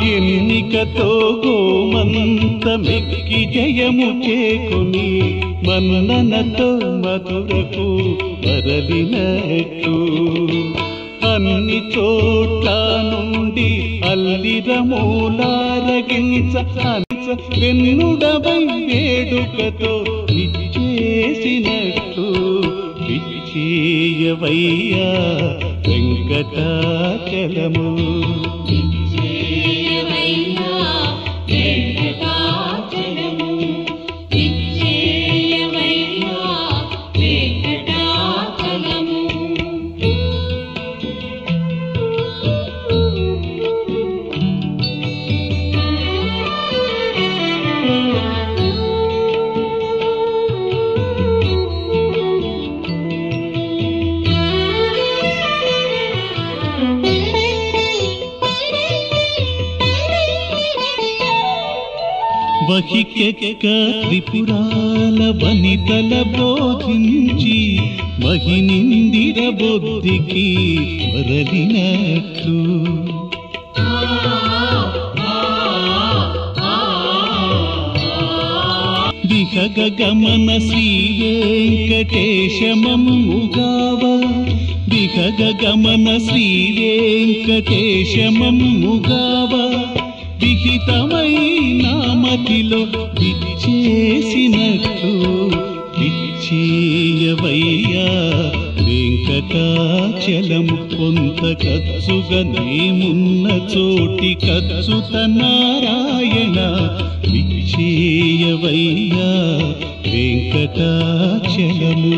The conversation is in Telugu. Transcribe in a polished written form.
ఎన్నికతో గోమంతమెక్కి జయము చేకుని మన్ననతో మధురకు మరలినట్టు అన్ని చోట్ల నుండి అల్లిరమూలారగించ వెన్నుడవై వేడుకతో ఇచ్చేసినట్టు ఇచ్చేయవయ్యా వెంకటాచలము వహికెక్క త్రిపురాల వనితల బోధించి మహినిందిర బొద్దికి మరలినట్లు దిహగమన శ్రీ వెంకటేశమమ్ముగావ దిహగమన శ్రీ వెంకటేశమమ్ముగావ విహితమైన మతిలో విచ్చేసినట్లు విచ్చేయవయ్యా వెంకటాచలము కొంత ఖర్చుగా నేమున్న చోటి ఖర్చుత నారాయణ విచ్చేయవయ్యా వెంకటాచలము